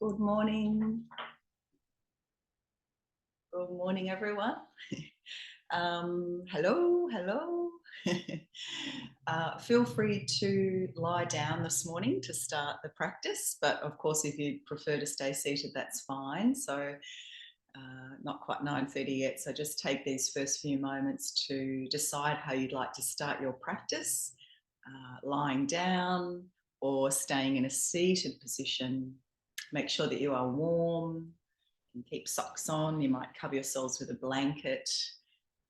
Good morning. Good morning, everyone. Hello. Feel free to lie down this morning to start the practice, but of course, if you prefer to stay seated, that's fine. So, not quite 9:30 yet, so just take these first few moments to decide how you'd like to start your practice, lying down or staying in a seated position. Make sure that you are warm. You can keep socks on. You might cover yourselves with a blanket.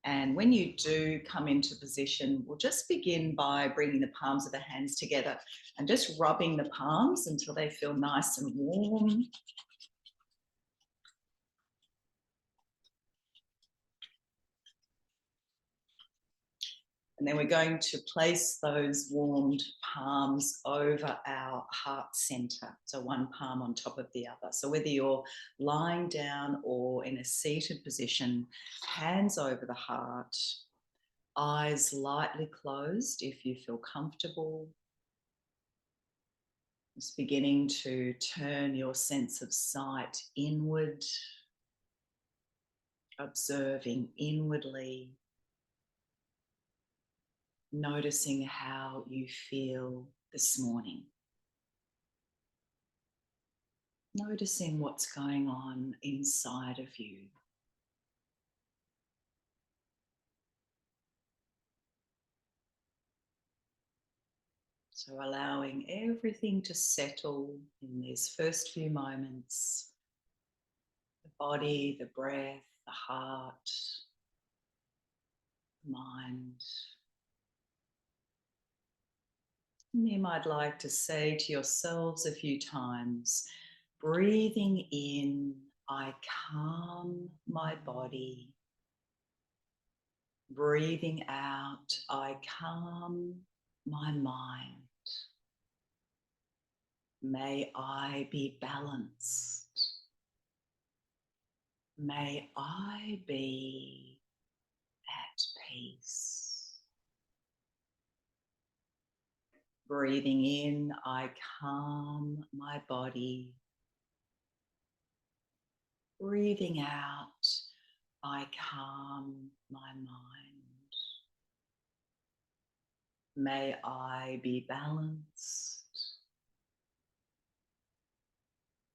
And when you do come into position, we'll just begin by bringing the palms of the hands together and just rubbing the palms until they feel nice and warm. And then we're going to place those warmed palms over our heart center. So one palm on top of the other. So whether you're lying down or in a seated position, hands over the heart, eyes lightly closed if you feel comfortable. Just beginning to turn your sense of sight inward, observing inwardly, noticing how you feel this morning. Noticing what's going on inside of you. So allowing everything to settle in these first few moments. The body, the breath, the heart, the mind. And you might like to say to yourselves a few times, breathing in, I calm my body. Breathing out, I calm my mind. May I be balanced. May I be at peace. Breathing in, I calm my body. Breathing out, I calm my mind. May I be balanced.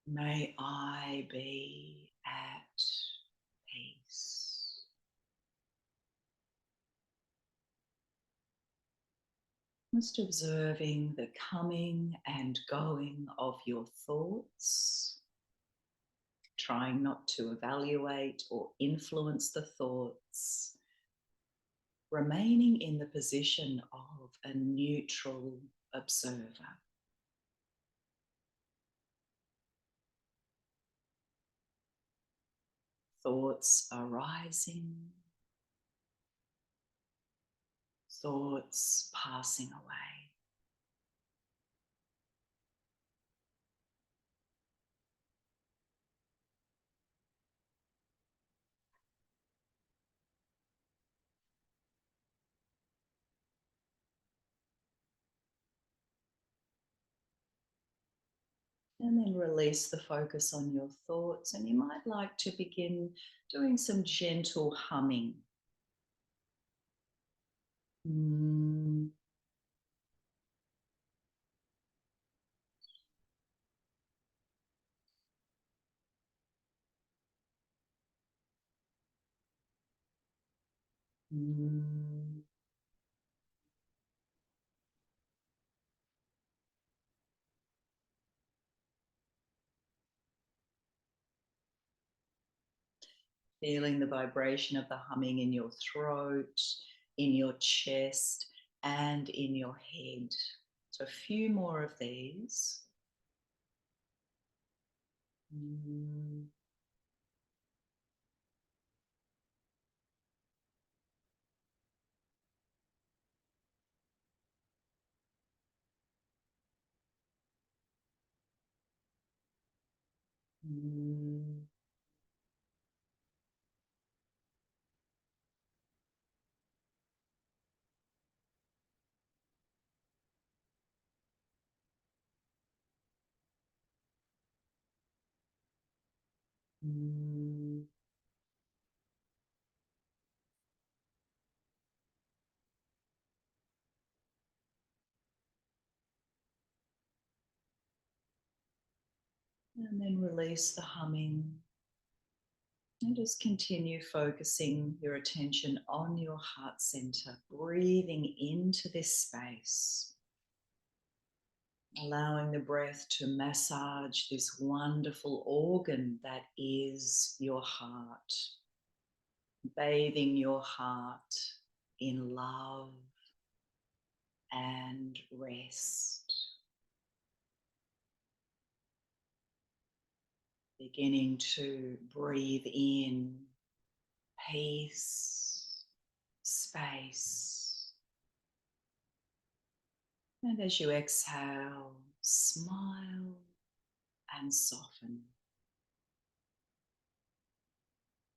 May I be at peace. Just observing the coming and going of your thoughts, trying not to evaluate or influence the thoughts, remaining in the position of a neutral observer. Thoughts arising, thoughts passing away. And then release the focus on your thoughts, and you might like to begin doing some gentle humming. Mm. Mm. Feeling the vibration of the humming in your throat, in your chest, and in your head. So a few more of these. Mm. Mm. Mm. And then release the humming. And just continue focusing your attention on your heart center, breathing into this space, allowing the breath to massage this wonderful organ that is your heart, bathing your heart in love and rest. Beginning to breathe in peace, space. And as you exhale, smile and soften.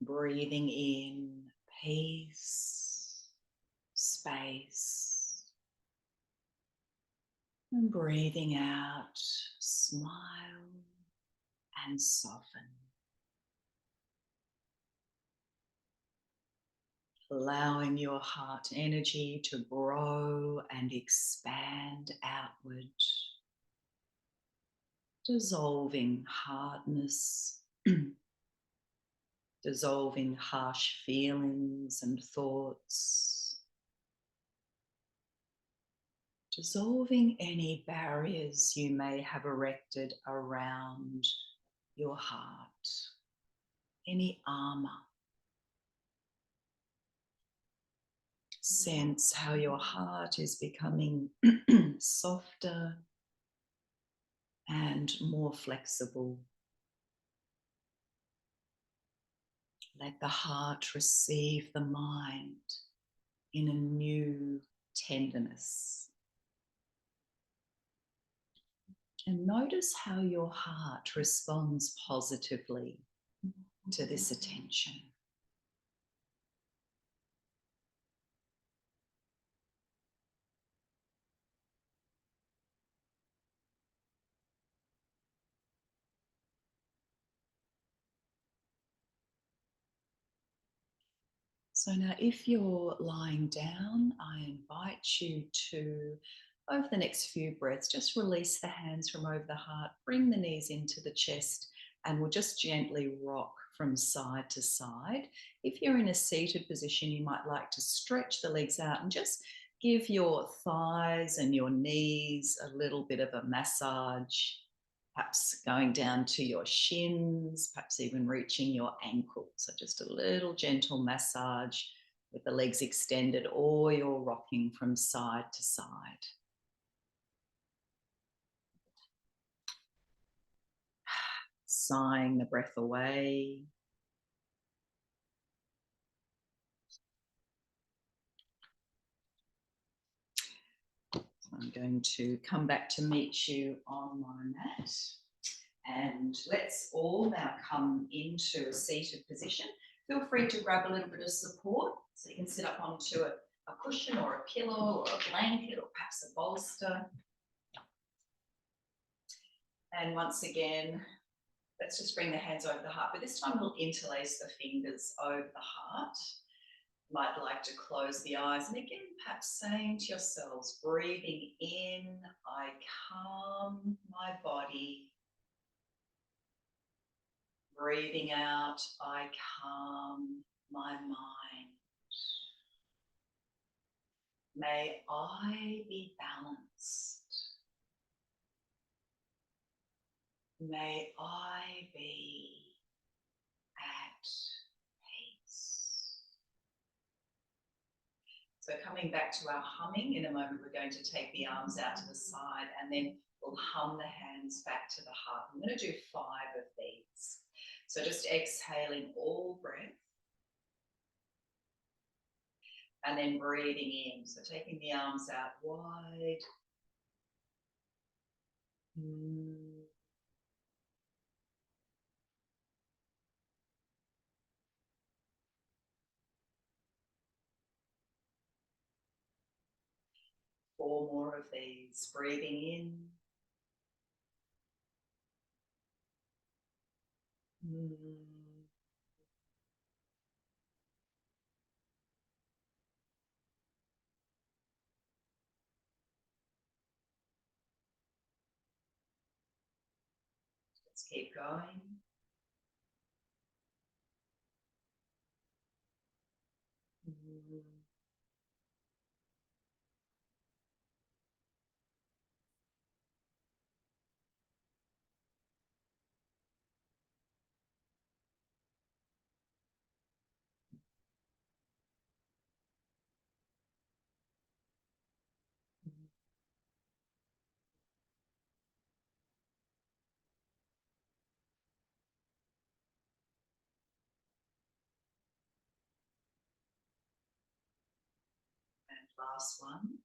Breathing in peace, space. And breathing out, smile and soften. Allowing your heart energy to grow and expand outward, dissolving hardness, dissolving harsh feelings and thoughts, dissolving any barriers you may have erected around your heart, any armor. Sense how your heart is becoming softer and more flexible. Let the heart receive the mind in a new tenderness. And notice how your heart responds positively to this attention. So now if you're lying down, I invite you to, over the next few breaths, just release the hands from over the heart, bring the knees into the chest, and we'll just gently rock from side to side. If you're in a seated position, you might like to stretch the legs out and just give your thighs and your knees a little bit of a massage, perhaps going down to your shins, perhaps even reaching your ankles. So just a little gentle massage with the legs extended, or you're rocking from side to side. Sighing the breath away. I'm going to come back to meet you on my mat. And let's all now come into a seated position. Feel free to grab a little bit of support. So you can sit up onto a cushion or a pillow or a blanket or perhaps a bolster. And once again, let's just bring the hands over the heart. But this time we'll interlace the fingers over the heart. Might like to close the eyes, and again, perhaps saying to yourselves, breathing in, I calm my body. Breathing out, I calm my mind. May I be balanced. May I be at peace. So coming back to our humming, in a moment we're going to take the arms out to the side and then we'll hum the hands back to the heart. I'm going to do 5 of these. So just exhaling all breath and then breathing in. So taking the arms out wide. 4 more of these. Breathing in. Let's keep going. And last one.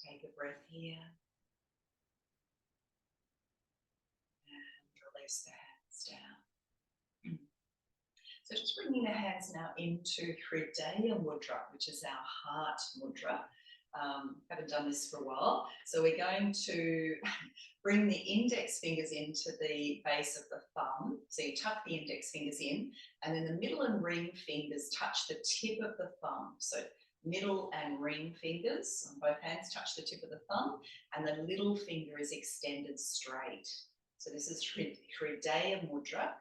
Take a breath here and release the hands down. So just bringing the hands now into Hridaya Mudra, which is our heart mudra. Haven't done this for a while. So we're going to bring the index fingers into the base of the thumb. So you tuck the index fingers in, and then the middle and ring fingers touch the tip of the thumb. So middle and ring fingers on both hands touch the tip of the thumb, and the little finger is extended straight. So this is Hridaya Mudra.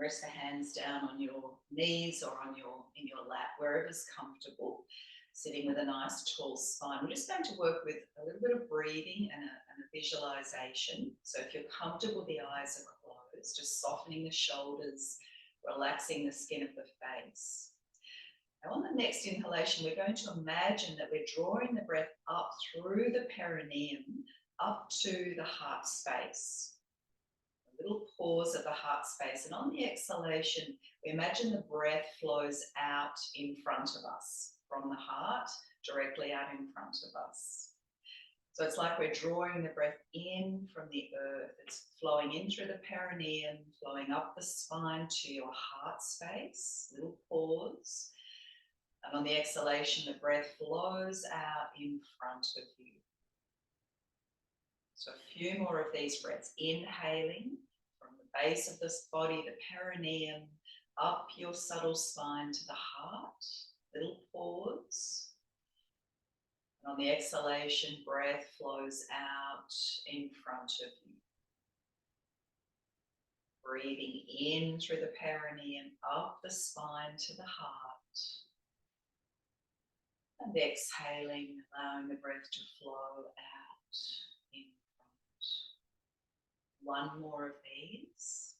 Rest the hands down on your knees or on in your lap, wherever's comfortable, sitting with a nice tall spine. We're just going to work with a little bit of breathing and a visualization. So if you're comfortable, the eyes are closed, just softening the shoulders, relaxing the skin of the face. Now on the next inhalation, we're going to imagine that we're drawing the breath up through the perineum, up to the heart space. Little pause at the heart space, and on the exhalation we imagine the breath flows out in front of us from the heart, directly out in front of us. So it's like we're drawing the breath in from the earth. It's flowing in through the perineum, flowing up the spine to your heart space. Little pause, and on the exhalation the breath flows out in front of you. So a few more of these breaths, inhaling from the base of this body, the perineum, up your subtle spine to the heart. Little pause. And on the exhalation, breath flows out in front of you. Breathing in through the perineum, up the spine to the heart. And exhaling, allowing the breath to flow out in front. One more of these.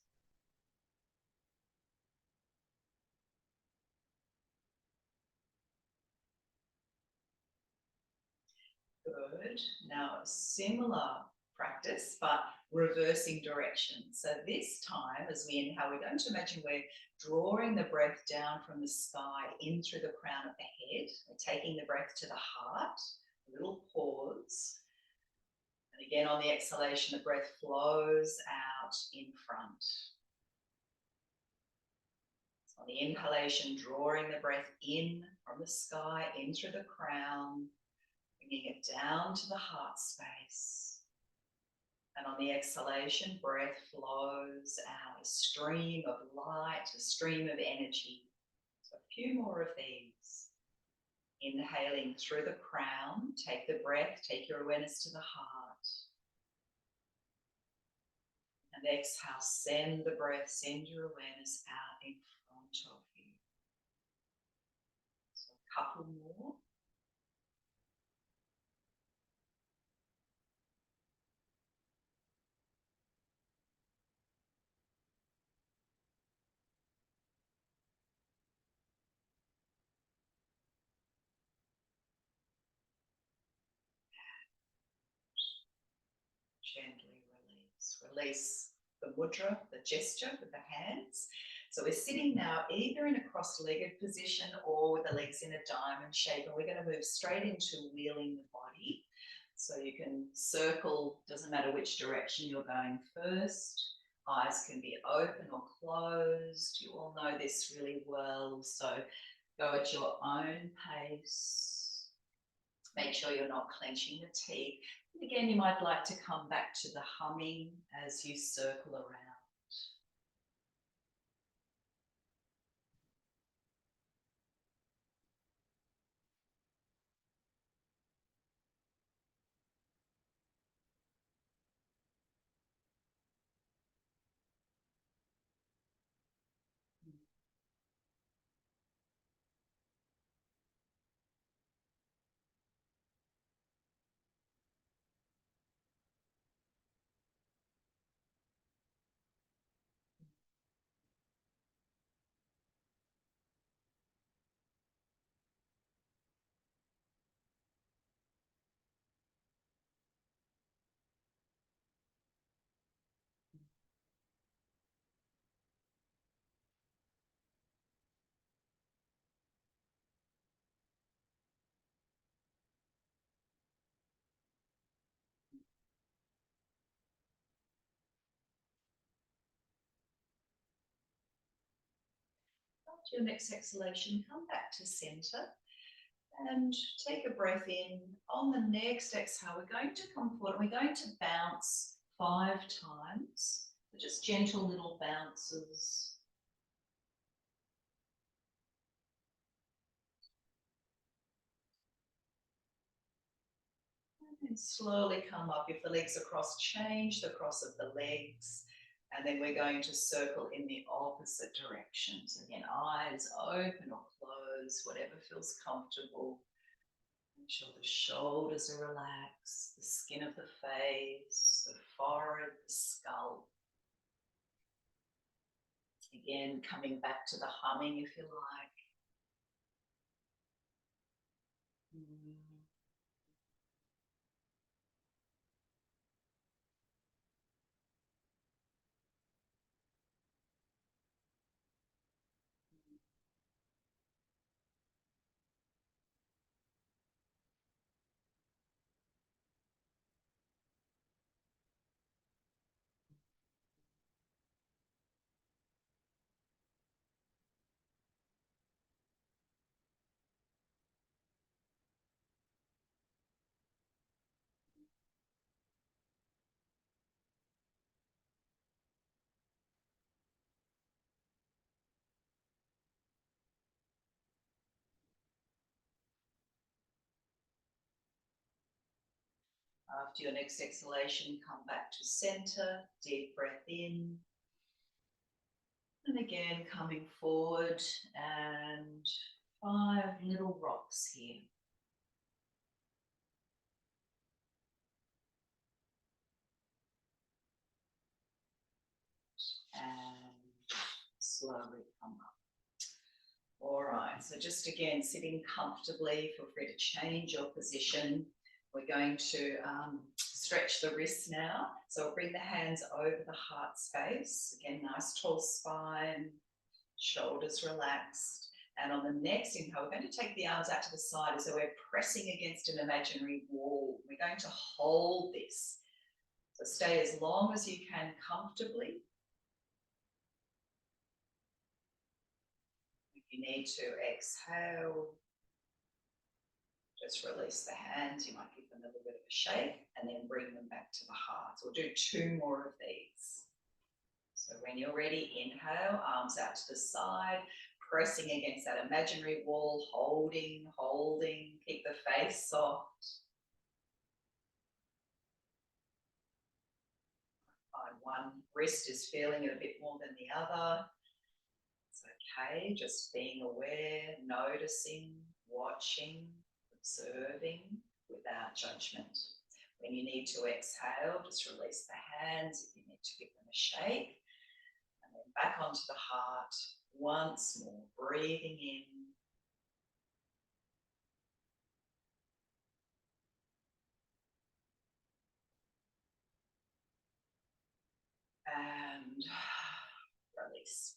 Good. Now a similar practice, but reversing direction. So this time, as we inhale, we're going to imagine we're drawing the breath down from the sky in through the crown of the head. We're taking the breath to the heart. A little pause. And again, on the exhalation, the breath flows out in front. So on the inhalation, drawing the breath in from the sky, in through the crown, bringing it down to the heart space. And on the exhalation, breath flows out, a stream of light, a stream of energy. So a few more of these. Inhaling through the crown, take the breath, take your awareness to the heart. And exhale, send the breath, send your awareness out in front of you. So a couple more. Gently release. Release the mudra, the gesture with the hands. So we're sitting now either in a cross-legged position or with the legs in a diamond shape, and we're going to move straight into wheeling the body. So you can circle, doesn't matter which direction you're going first. Eyes can be open or closed. You all know this really well, so go at your own pace. Make sure you're not clenching the teeth. And again, you might like to come back to the humming as you circle around. After your next exhalation, come back to center and take a breath in. On the next exhale, we're going to come forward and we're going to bounce 5 times. So just gentle little bounces. And slowly come up. If the legs are crossed, change the cross of the legs. And then we're going to circle in the opposite direction. So again, eyes open or closed, whatever feels comfortable. Make sure the shoulders are relaxed, the skin of the face, the forehead, the skull. Again, coming back to the humming if you like. After your next exhalation, come back to center, deep breath in. And again, coming forward and 5 little rocks here. And slowly come up. All right, so just again, sitting comfortably, feel free to change your position. We're going to stretch the wrists now. So we'll bring the hands over the heart space. Again, nice tall spine, shoulders relaxed. And on the next inhale, we're going to take the arms out to the side as though we're pressing against an imaginary wall. We're going to hold this. So stay as long as you can comfortably. If you need to exhale, just release the hands. You might give them a little bit of a shake and then bring them back to the heart. So we'll do 2 more of these. So when you're ready, inhale, arms out to the side, pressing against that imaginary wall, holding, keep the face soft. One wrist is feeling it a bit more than the other. It's okay, just being aware, noticing, watching, observing without judgment. When you need to exhale, just release the hands if you need to give them a shake. And then back onto the heart once more, breathing in. And release.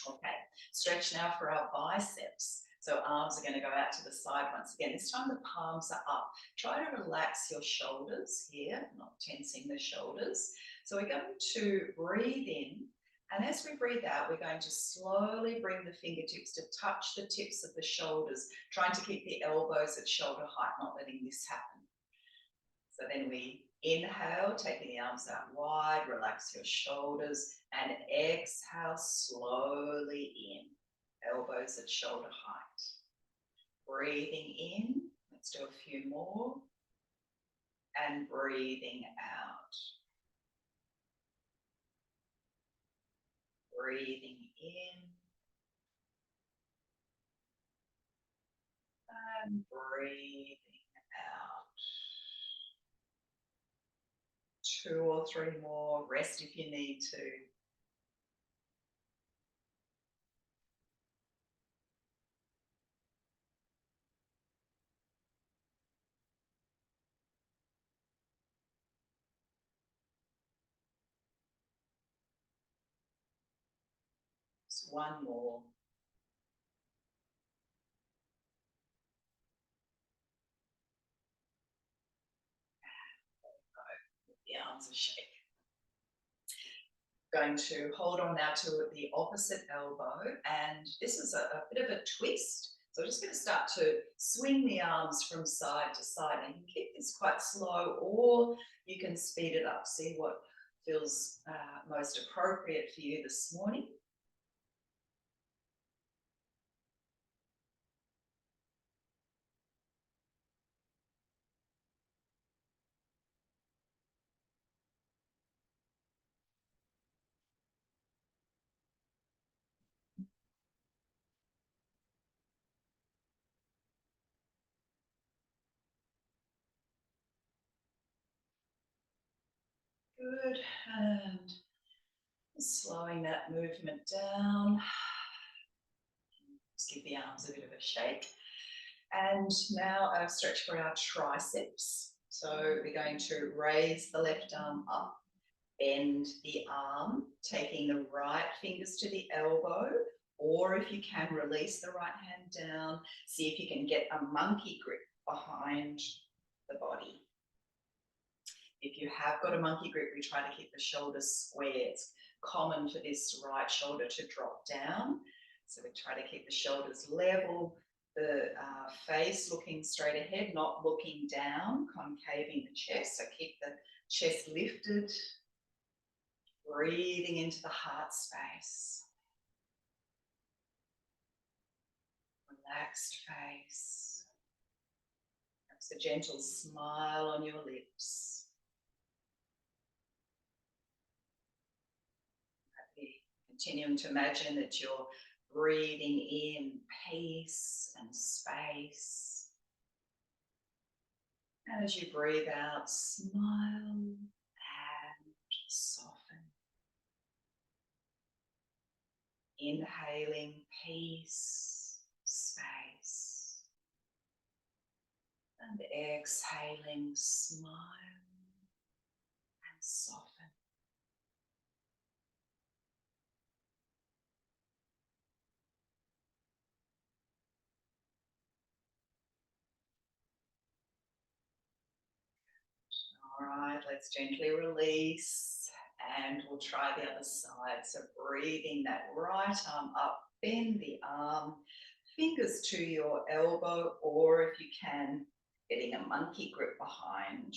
Okay, stretch now for our biceps. So arms are going to go out to the side once again. This time the palms are up. Try to relax your shoulders here, not tensing the shoulders. So we're going to breathe in And as we breathe out, we're going to slowly bring the fingertips to touch the tips of the shoulders, trying to keep the elbows at shoulder height, not letting this happen. So then we inhale, taking the arms out wide, relax your shoulders, and exhale slowly in, elbows at shoulder height. Breathing in, let's do a few more, and breathing out. Breathing in, and breathing out. 2 or 3 more, rest if you need to. Just 1 more. The arms are shaking. Going to hold on now to the opposite elbow, and this is a bit of a twist. So I'm just going to start to swing the arms from side to side, and you can keep this quite slow, or you can speed it up. See what feels most appropriate for you this morning. Good, and slowing that movement down. Just give the arms a bit of a shake. And now a stretch for our triceps. So we're going to raise the left arm up, bend the arm, taking the right fingers to the elbow, or if you can, release the right hand down. See if you can get a monkey grip behind the body. If you have got a monkey grip, we try to keep the shoulders square. It's common for this right shoulder to drop down. So we try to keep the shoulders level, the face looking straight ahead, not looking down, concaving the chest. So keep the chest lifted, breathing into the heart space. Relaxed face. Perhaps a gentle smile on your lips. Continuing to imagine that you're breathing in peace and space. And as you breathe out, smile and soften. Inhaling peace, space. And exhaling, smile and soften. All right, let's gently release, and we'll try the other side. So breathing that right arm up, bend the arm, fingers to your elbow, or if you can, getting a monkey grip behind.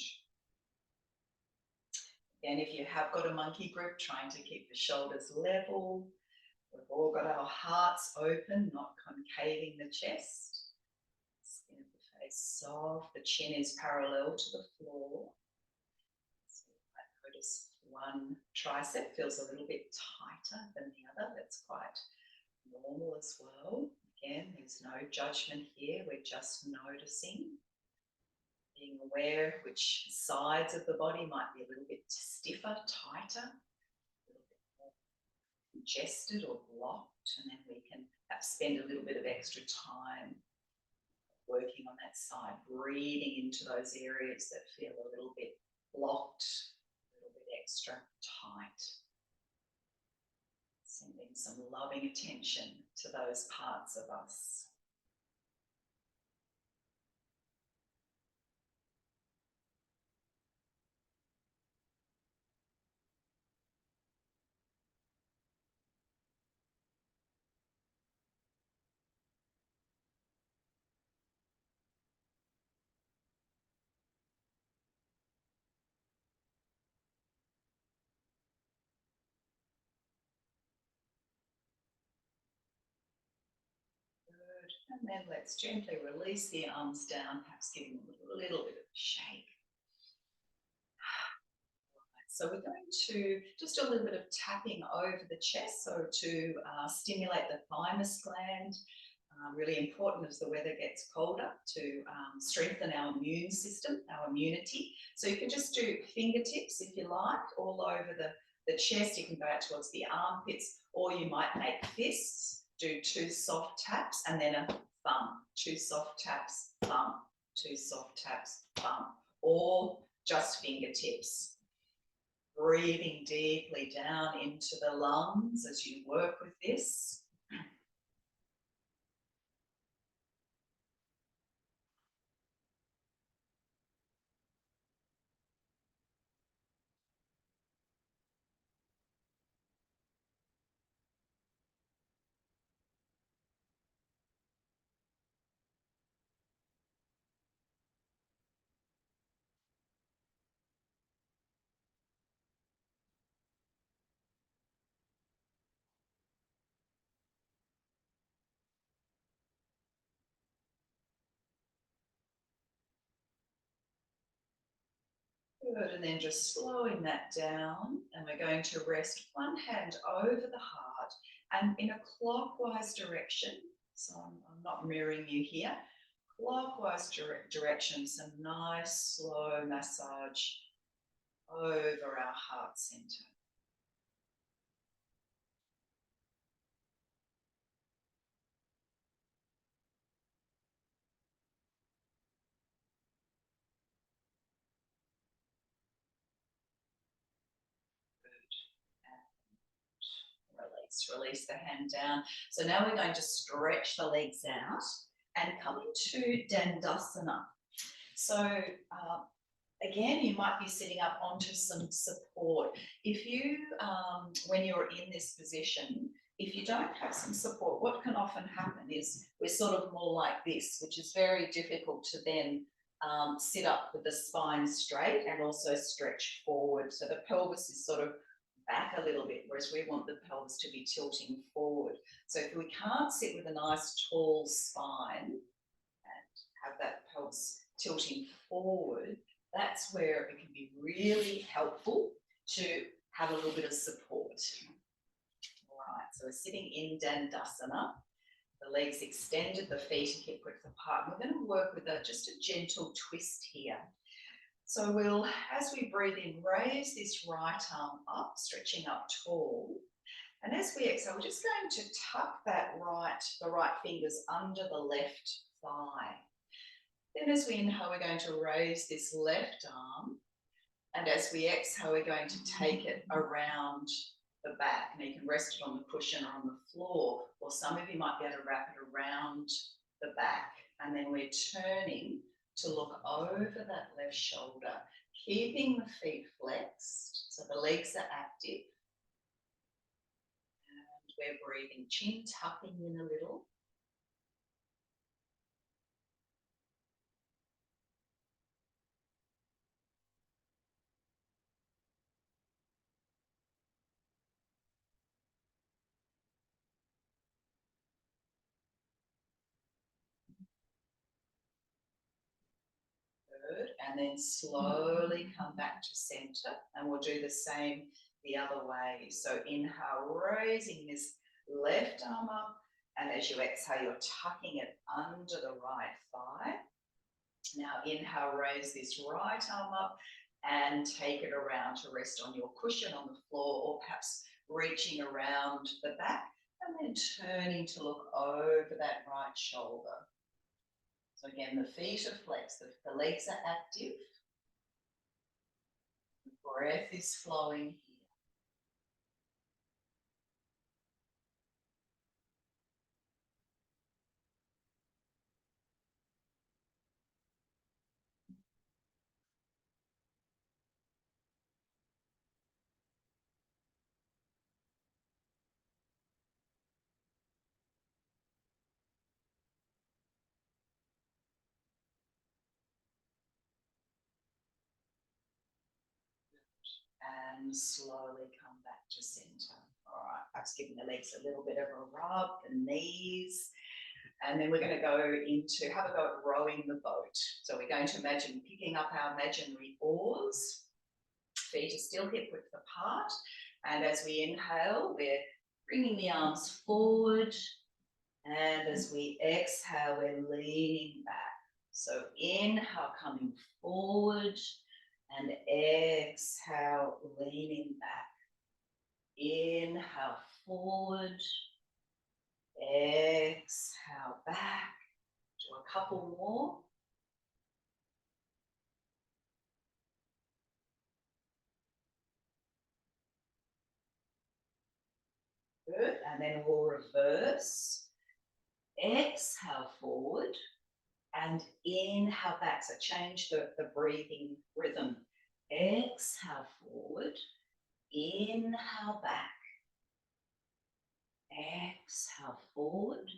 And if you have got a monkey grip, trying to keep the shoulders level. We've all got our hearts open, not concaving the chest. Skin of the face soft, the chin is parallel to the floor. Notice one tricep feels a little bit tighter than the other. That's quite normal as well. Again, there's no judgment here. We're just noticing, being aware which sides of the body might be a little bit stiffer, tighter, a little bit more congested or blocked, and then we can perhaps spend a little bit of extra time working on that side, breathing into those areas that feel a little bit blocked, extra tight. Sending some loving attention to those parts of us. And then let's gently release the arms down, perhaps giving them a little bit of a shake. So we're going to just do a little bit of tapping over the chest, so to stimulate the thymus gland. Really important as the weather gets colder to strengthen our immune system, our immunity. So you can just do fingertips if you like, all over the chest. You can go out towards the armpits, or you might make fists, do 2 soft taps and then a thumb, 2 soft taps, thumb, 2 soft taps, thumb, or just fingertips. Breathing deeply down into the lungs as you work with this. Good, and then just slowing that down, and we're going to rest one hand over the heart and in a clockwise direction. So I'm not mirroring you here. Clockwise direction, some nice slow massage over our heart center. Release the hand down. So now we're going to stretch the legs out and come into Dandasana. So again, you might be sitting up onto some support. If you, when you're in this position, if you don't have some support, what can often happen is we're sort of more like this, which is very difficult to then sit up with the spine straight and also stretch forward. So the pelvis is sort of back a little bit, whereas we want the pelvis to be tilting forward. So if we can't sit with a nice tall spine and have that pelvis tilting forward, that's where it can be really helpful to have a little bit of support. All right, so we're sitting in Dandasana. The legs extended, the feet are hip width apart. We're going to work with just a gentle twist here. So we'll, as we breathe in, raise this right arm up, stretching up tall. And as we exhale, we're just going to tuck that the right fingers under the left thigh. Then as we inhale, we're going to raise this left arm. And as we exhale, we're going to take it around the back. Now you can rest it on the cushion or on the floor, or some of you might be able to wrap it around the back. And then we're turning to look over that left shoulder, keeping the feet flexed, so the legs are active. And we're breathing, chin tucking in a little. Good, and then slowly come back to center, and we'll do the same the other way. So inhale, raising this left arm up, and as you exhale, you're tucking it under the right thigh. Now inhale, raise this right arm up and take it around to rest on your cushion on the floor, or perhaps reaching around the back, and then turning to look over that right shoulder. So again, the feet are flexed, the legs are active, the breath is flowing here. And slowly come back to center. All right, perhaps giving the legs a little bit of a rub, the knees. And then we're going to go into, have a go at rowing the boat. So we're going to imagine picking up our imaginary oars. Feet are still hip width apart. And as we inhale, we're bringing the arms forward. And as we exhale, we're leaning back. So inhale, coming forward. And exhale, leaning back. Inhale, forward. Exhale, back. Do a couple more. Good. And then we'll reverse. Exhale forward and inhale back. So change the breathing rhythm. Exhale forward. Inhale back. Exhale forward.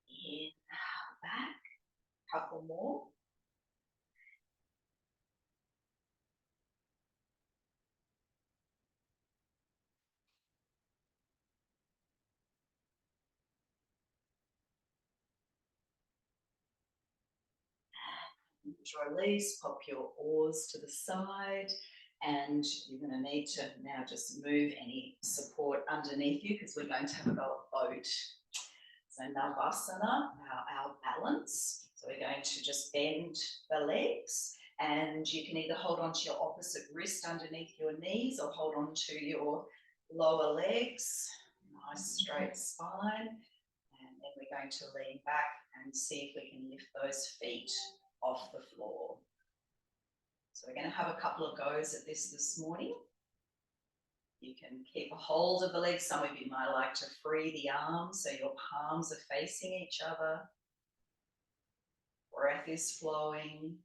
Inhale back. Couple more. Release, pop your oars to the side, and you're going to need to now just move any support underneath you because we're going to have a go at boat. So Navasana, our balance. So we're going to just bend the legs, and you can either hold on to your opposite wrist underneath your knees or hold on to your lower legs. Nice straight spine. And then we're going to lean back and see if we can lift those feet off the floor. So we're going to have a couple of goes at this morning. You can keep a hold of the legs. Some of you might like to free the arms so your palms are facing each other. Breath is flowing.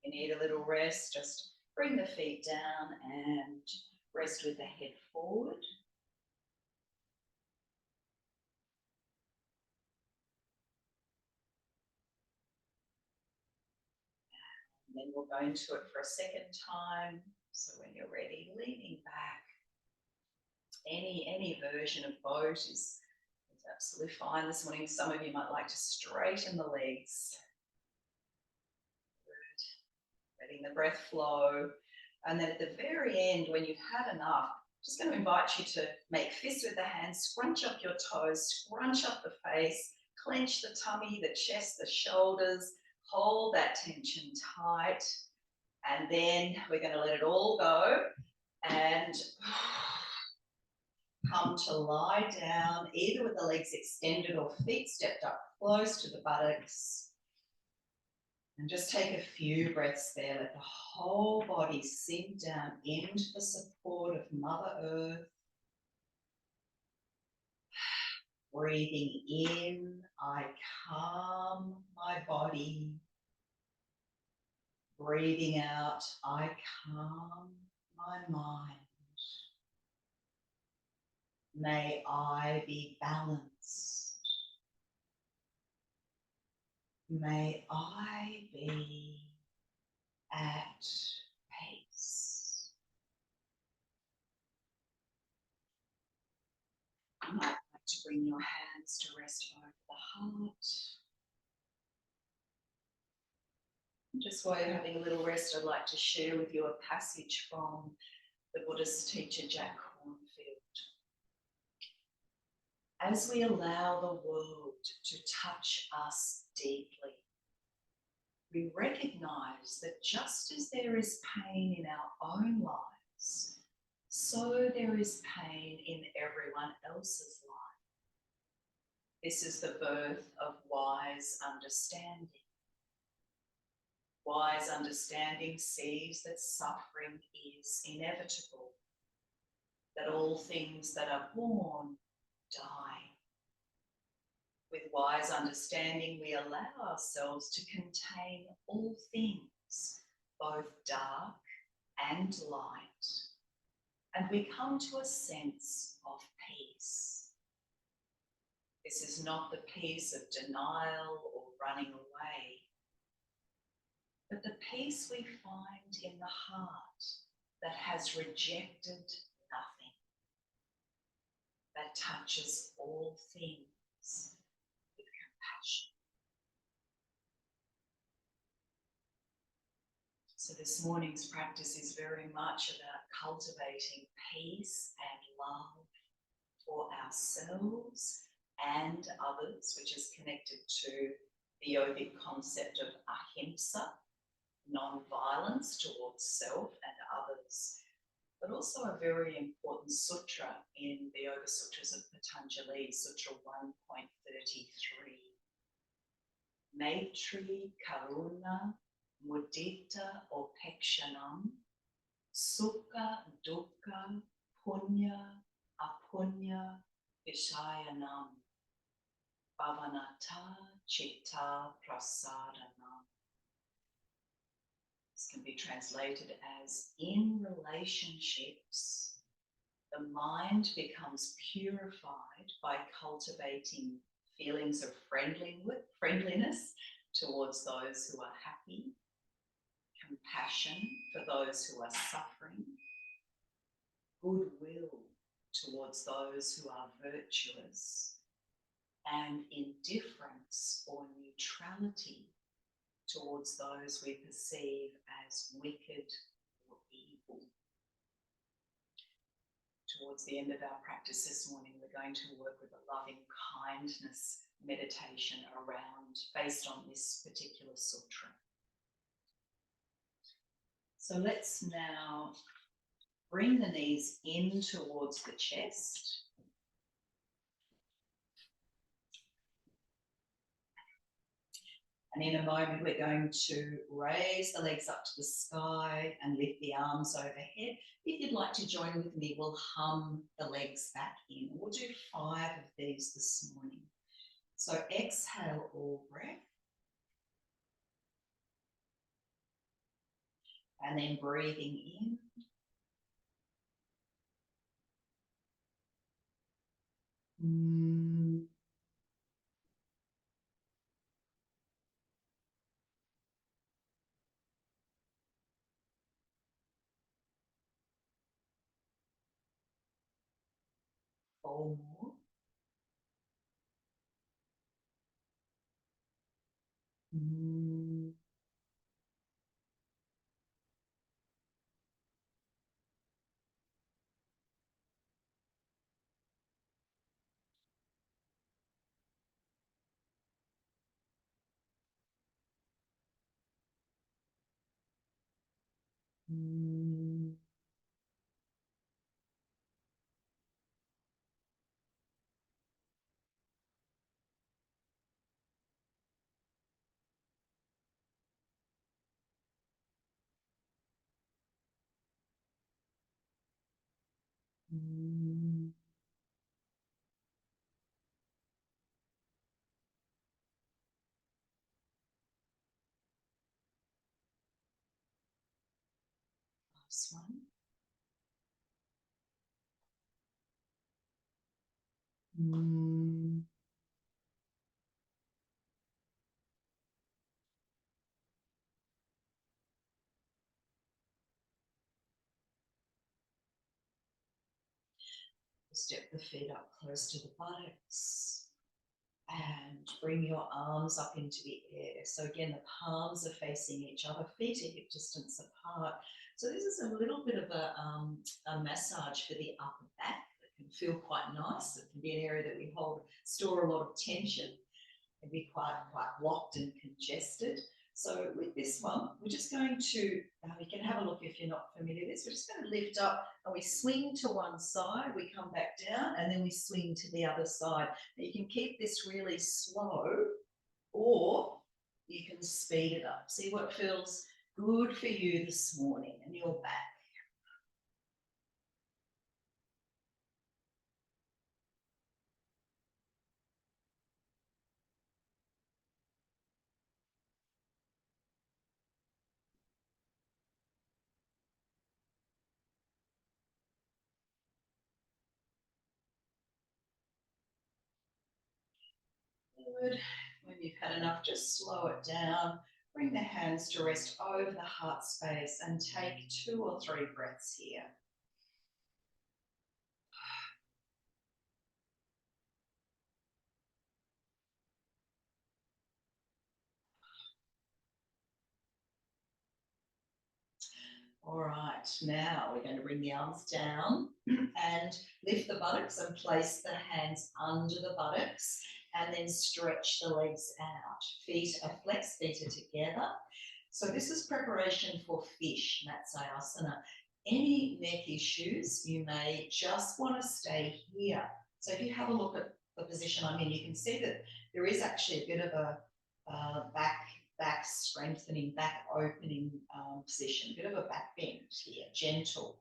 You need a little rest, just bring the feet down and rest with the head forward. And then we'll go into it for a second time. So when you're ready, leaning back. Any version of boat is absolutely fine this morning. Some of you might like to straighten the legs. Good. Letting the breath flow. And then at the very end, when you've had enough, just going to invite you to make fists with the hands, scrunch up your toes, scrunch up the face, clench the tummy, the chest, the shoulders, hold that tension tight. And then we're going to let it all go and come to lie down, either with the legs extended or feet stepped up close to the buttocks. And just take a few breaths there. Let the whole body sink down into the support of Mother Earth. Breathing in, I calm my body. Breathing out, I calm my mind. May I be balanced. May I be at peace. You might like to bring your hands to rest over the heart. Just while you're having a little rest, I'd like to share with you a passage from the Buddhist teacher Jack Kornfield. As we allow the world to touch us deeply, we recognize that just as there is pain in our own lives, so there is pain in everyone else's life. This is the birth of wise understanding. Wise understanding sees that suffering is inevitable, that all things that are born die. With wise understanding, we allow ourselves to contain all things, both dark and light, and we come to a sense of peace. This is not the peace of denial or running away. but the peace we find in the heart that has rejected nothing, that touches all things with compassion. So this morning's practice is very much about cultivating peace and love for ourselves and others, which is connected to the yogic concept of ahimsa, non-violence towards self and others, but also a very important sutra in the Yoga Sutras of Patanjali, Sutra 1.33. Maitri Karuna Mudita Upekshanam Sukha Dukkha Punya Apunya Vishayanam Bhavanata Chitta Prasadanam. This can be translated as, in relationships, the mind becomes purified by cultivating feelings of friendliness towards those who are happy, compassion for those who are suffering, goodwill towards those who are virtuous, and indifference or neutrality towards those we perceive as wicked or evil. Towards the end of our practice this morning, we're going to work with a loving kindness meditation based on this particular sutra. So let's now bring the knees in towards the chest. And in a moment, we're going to raise the legs up to the sky and lift the arms overhead. If you'd like to join with me, we'll hum the legs back in. We'll do 5 of these this morning. So exhale all breath. And then breathing in. Four more. Last one. Step the feet up close to the buttocks and bring your arms up into the air. So again, the palms are facing each other, feet are hip distance apart. So this is a little bit of a massage for the upper back that can feel quite nice. It can be an area that we store a lot of tension and be quite locked and congested. So with this one, we're just going to, you can have a look if you're not familiar with this, we're just going to lift up and we swing to one side, we come back down and then we swing to the other side. Now you can keep this really slow or you can speed it up. See what feels good for you this morning and your back. Good. When you've had enough, just slow it down. Bring the hands to rest over the heart space and take 2 or 3 breaths here. All right, now we're going to bring the arms down and lift the buttocks and place the hands under the buttocks and then stretch the legs out. Feet are flexed, feet are together. So this is preparation for fish, Matsayasana. Any neck issues, you may just want to stay here. So if you have a look at the position I'm in, you can see that there is actually a bit of a back strengthening, back opening position, a bit of a back bend here, gentle.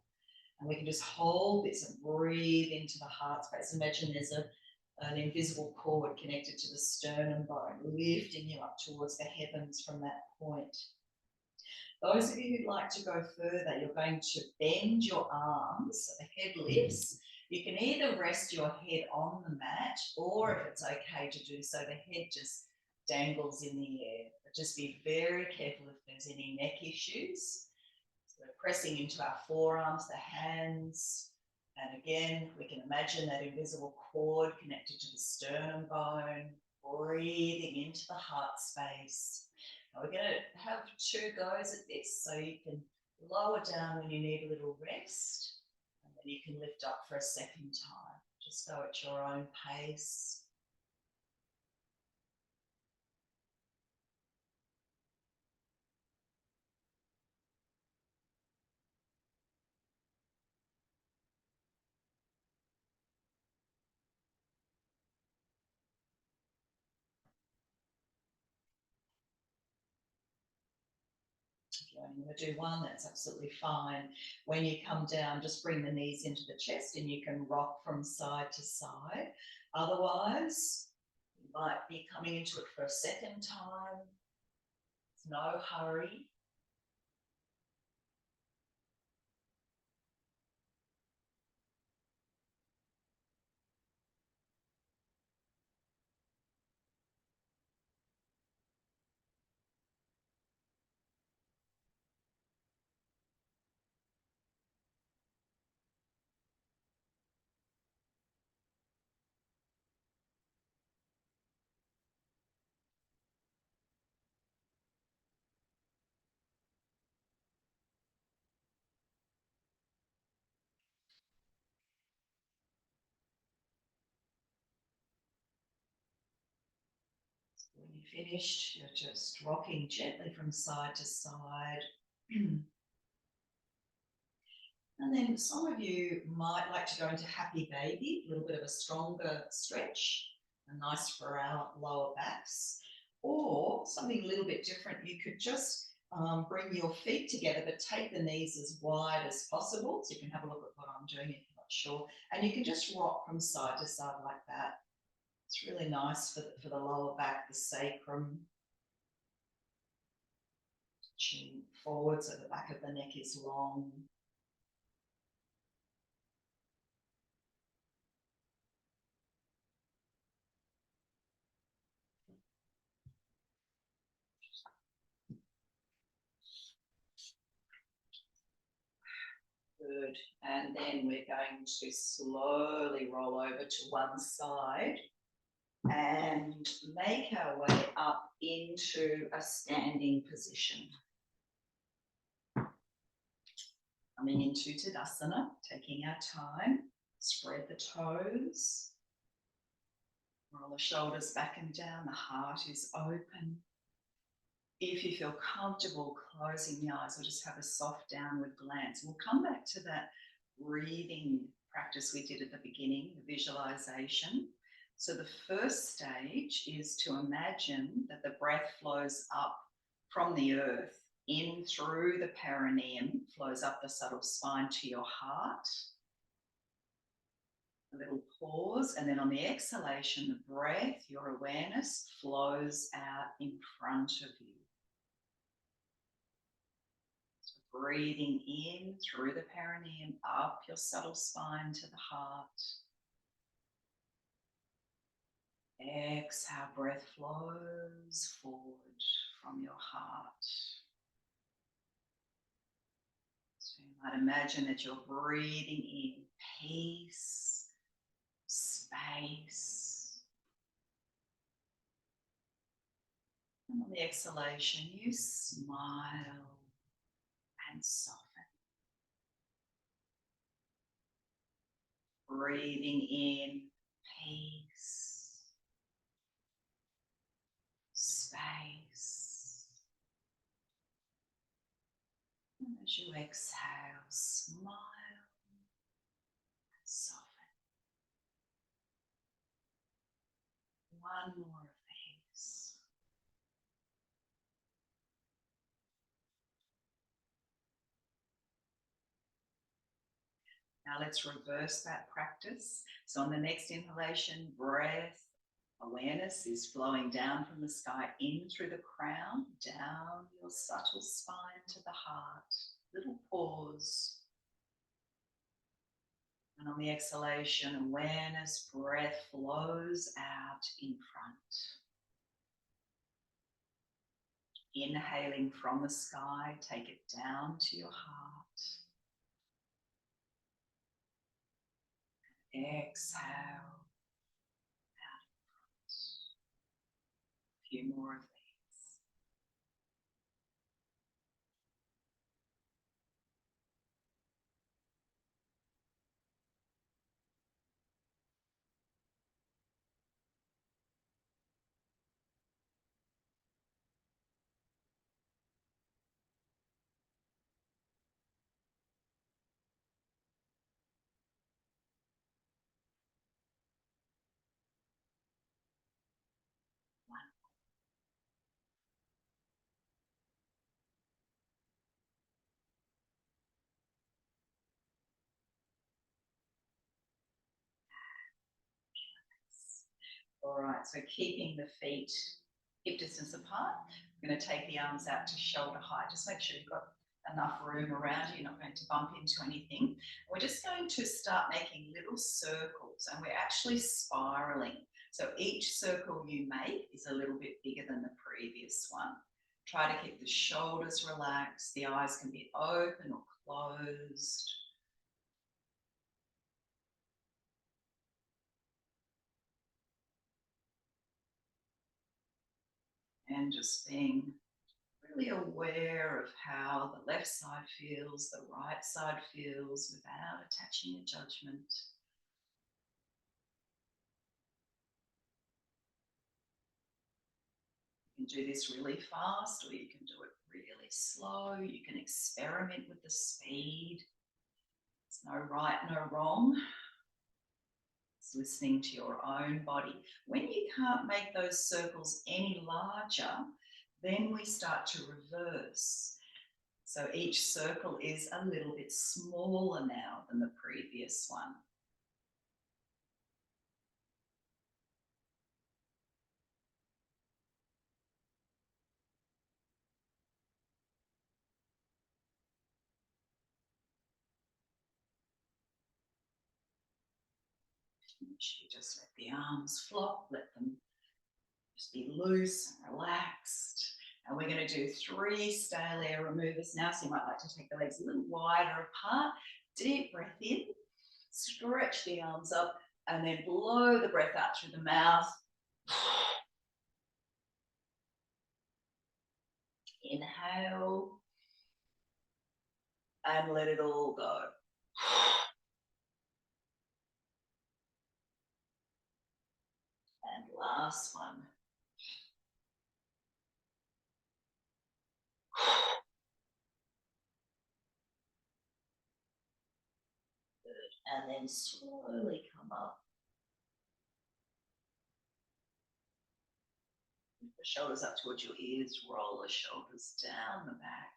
And we can just hold this and breathe into the heart space. Imagine there's an invisible cord connected to the sternum bone, lifting you up towards the heavens from that point. Those of you who'd like to go further, you're going to bend your arms so the head lifts. You can either rest your head on the mat, or if it's okay to do so, the head just dangles in the air. But just be very careful if there's any neck issues. So we're pressing into our forearms, the hands, and again, we can imagine that invisible cord connected to the sternum bone, breathing into the heart space. Now we're going to have 2 goes at this, so you can lower down when you need a little rest, and then you can lift up for a second time. Just go at your own pace. If you're only going to do one, that's absolutely fine. When you come down, just bring the knees into the chest and you can rock from side to side. Otherwise, you might be coming into it for a second time. There's no hurry. When you're finished, you're just rocking gently from side to side. And then some of you might like to go into happy baby, a little bit of a stronger stretch, nice for our lower backs. Or something a little bit different, you could just bring your feet together, but take the knees as wide as possible. So you can have a look at what I'm doing if you're not sure. And you can just rock from side to side like that. It's really nice for the lower back, the sacrum. Chin forward so the back of the neck is long. Good. And then we're going to slowly roll over to one side and make our way up into a standing position. Coming into Tadasana, taking our time, spread the toes, roll the shoulders back and down, the heart is open. If you feel comfortable closing the eyes or just have a soft downward glance, we'll come back to that breathing practice we did at the beginning, the visualization. So the first stage is to imagine that the breath flows up from the earth, in through the perineum, flows up the subtle spine to your heart. A little pause, and then on the exhalation, the breath, your awareness, flows out in front of you. So breathing in through the perineum, up your subtle spine to the heart. Exhale, breath flows forward from your heart. So you might imagine that you're breathing in peace, space. And on the exhalation, you smile and soften. Breathing in peace, space. And as you exhale, smile and soften. One more of these. Now let's reverse that practice. So on the next inhalation, breath, awareness is flowing down from the sky in through the crown, down your subtle spine to the heart. Little pause. And on the exhalation, awareness, breath flows out in front. Inhaling from the sky, take it down to your heart. Exhale out in front. A few more of these. All right, so keeping the feet hip distance apart, I'm going to take the arms out to shoulder height. Just make sure you've got enough room around you, you're not going to bump into anything. We're just going to start making little circles, and we're actually spiraling. So each circle you make is a little bit bigger than the previous one. Try to keep the shoulders relaxed, the eyes can be open or closed. And just being really aware of how the left side feels, the right side feels, without attaching a judgment. You can do this really fast, or you can do it really slow. You can experiment with the speed. There's no right, no wrong. It's listening to your own body. When you can't make those circles any larger, then we start to reverse. So each circle is a little bit smaller now than the previous one. You just let the arms flop, let them just be loose and relaxed. And we're going to do 3 stale air removers now. So you might like to take the legs a little wider apart. Deep breath in, stretch the arms up, and then blow the breath out through the mouth. Inhale, and let it all go. And last one. Good. And then slowly come up. The shoulders up towards your ears, roll the shoulders down the back.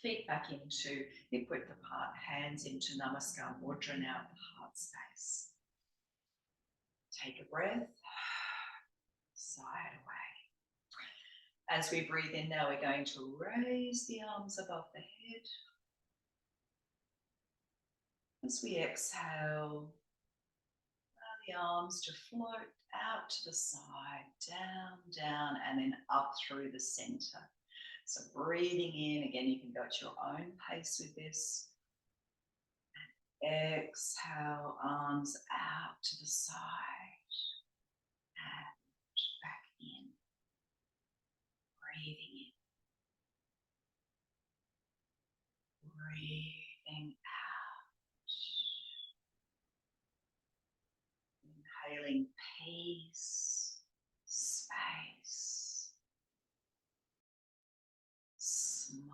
Feet back into hip width apart, hands into Namaskar Mudra now at the heart space. Take a breath, sigh it away. As we breathe in now, we're going to raise the arms above the head. As we exhale, allow the arms to float out to the side, down, down, and then up through the center. So breathing in, again, you can go at your own pace with this. Exhale, arms out to the side and back in. Breathing in, breathing out. Inhaling peace, space, smile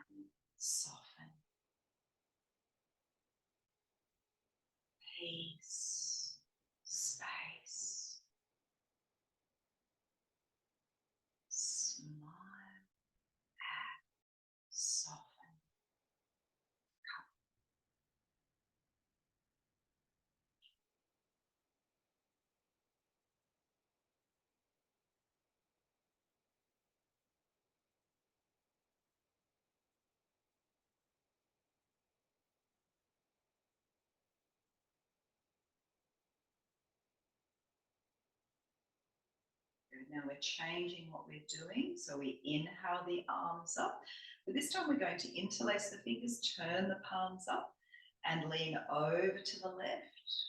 and soften. Peace, space, smile and soften. Now we're changing what we're doing. So we inhale the arms up. But this time we're going to interlace the fingers, turn the palms up and lean over to the left.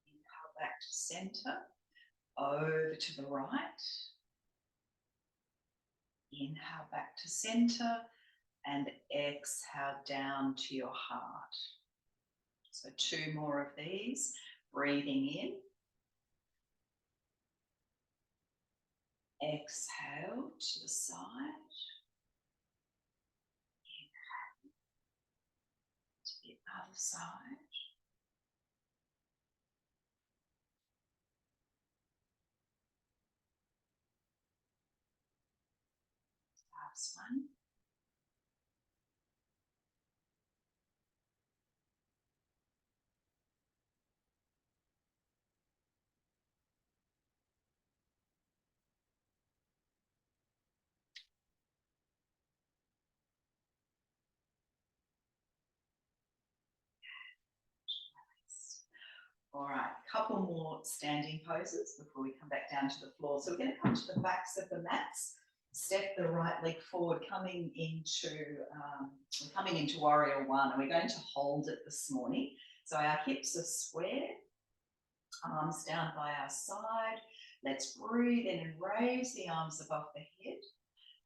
Inhale back to center, over to the right. Inhale back to center and exhale down to your heart. So 2 more of these. Breathing in. Exhale to the side. Inhale to the other side. Last one. All right, couple more standing poses before we come back down to the floor. So we're going to come to the backs of the mats, step the right leg forward, coming into warrior one, and we're going to hold it this morning. So our hips are square, arms down by our side. Let's breathe in and raise the arms above the head.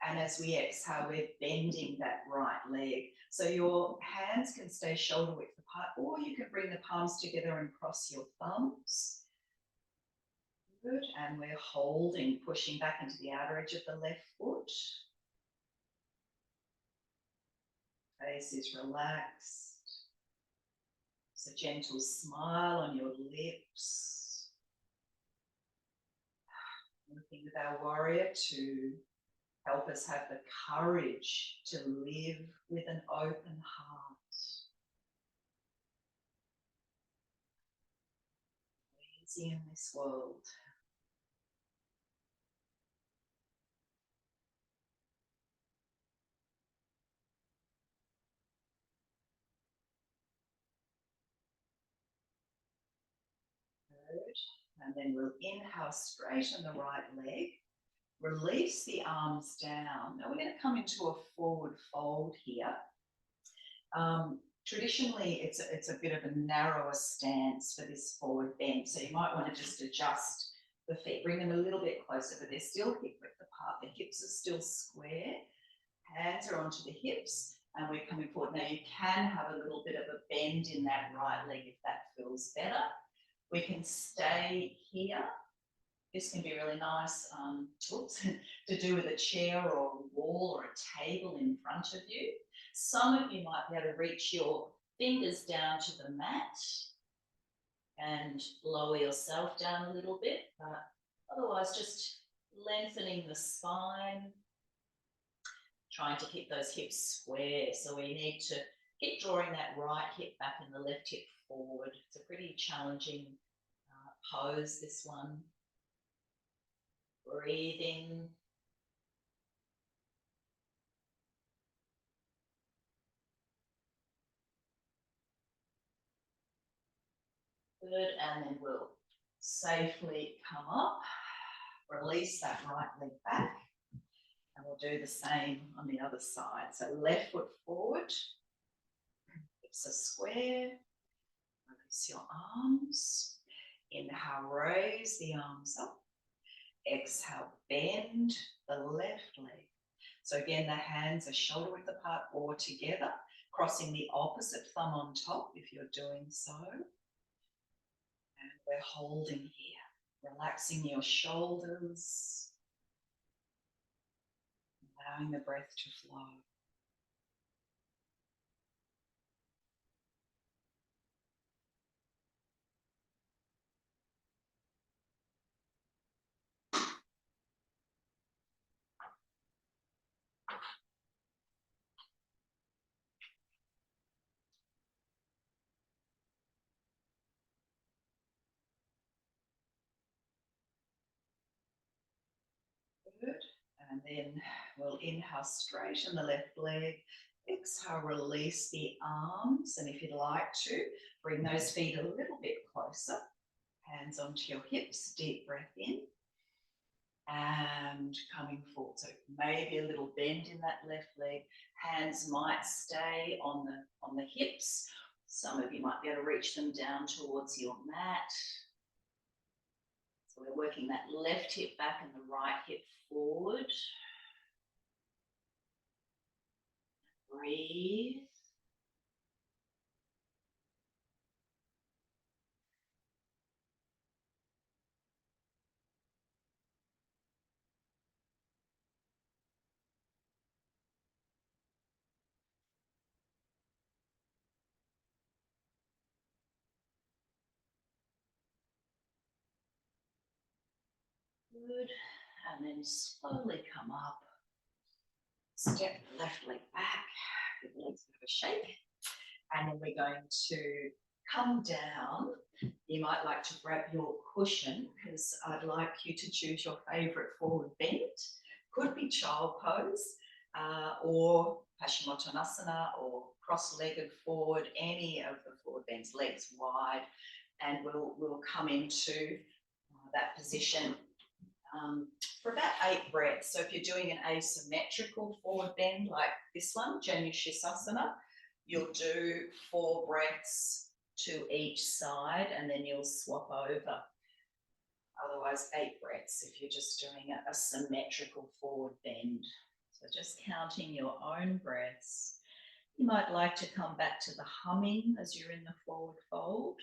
And as we exhale, we're bending that right leg. So your hands can stay shoulder width apart, or you can bring the palms together and cross your thumbs. Good. And we're holding, pushing back into the outer edge of the left foot. Face is relaxed. It's a gentle smile on your lips. Working with our warrior to help us have the courage to live with an open heart. Easy in this world. Good. And then we'll inhale, straighten the right leg. Release the arms down. Now we're going to come into a forward fold here. Traditionally, it's a bit of a narrower stance for this forward bend. So you might want to just adjust the feet, bring them a little bit closer, but they're still hip width apart. The hips are still square. Hands are onto the hips, and we're coming forward. Now you can have a little bit of a bend in that right leg if that feels better. We can stay here. This can be really nice to do with a chair or a wall or a table in front of you. Some of you might be able to reach your fingers down to the mat and lower yourself down a little bit, but otherwise just lengthening the spine, trying to keep those hips square. So we need to keep drawing that right hip back and the left hip forward. It's a pretty challenging pose, this one. Breathing. Good, and then we'll safely come up, release that right leg back, and we'll do the same on the other side. So left foot forward, hips are square, release your arms. Inhale, raise the arms up. Exhale, bend the left leg. So again, the hands are shoulder width apart or together, crossing the opposite thumb on top if you're doing so. And we're holding here, relaxing your shoulders, allowing the breath to flow. Good. And then we'll inhale, straighten the left leg. Exhale, release the arms. And if you'd like to, bring those feet a little bit closer. Hands onto your hips, deep breath in. And coming forward. So maybe a little bend in that left leg. Hands might stay on the hips. Some of you might be able to reach them down towards your mat. So we're working that left hip back and the right hip forward. Breathe. Good. And then slowly come up. Step the left leg back. Give the legs a bit of a shake. And then we're going to come down. You might like to grab your cushion because I'd like you to choose your favourite forward bend. Could be child pose or Paschimottanasana or cross-legged forward, any of the forward bends, legs wide, and we'll come into that position for about 8 breaths. So if you're doing an asymmetrical forward bend like this one, Janu Sirsasana, you'll do 4 breaths to each side and then you'll swap over. Otherwise, 8 breaths if you're just doing a symmetrical forward bend. So just counting your own breaths. You might like to come back to the humming as you're in the forward fold.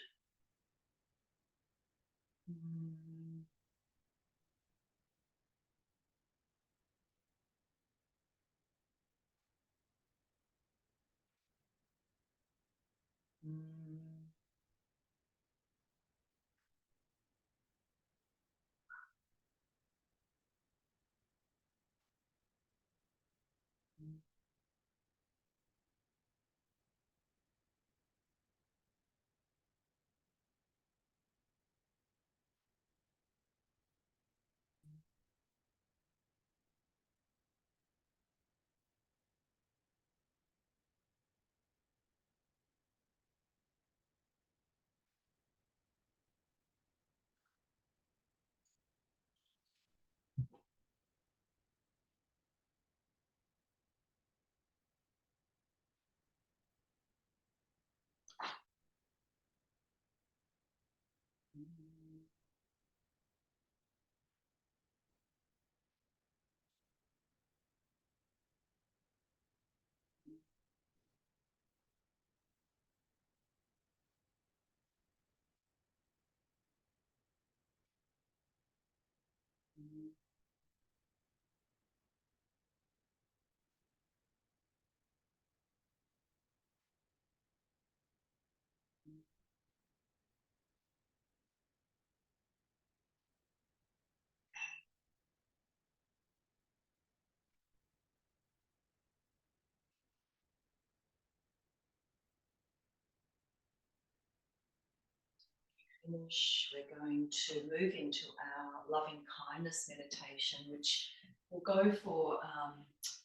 Finish, we're going to move into our loving kindness meditation, which will go for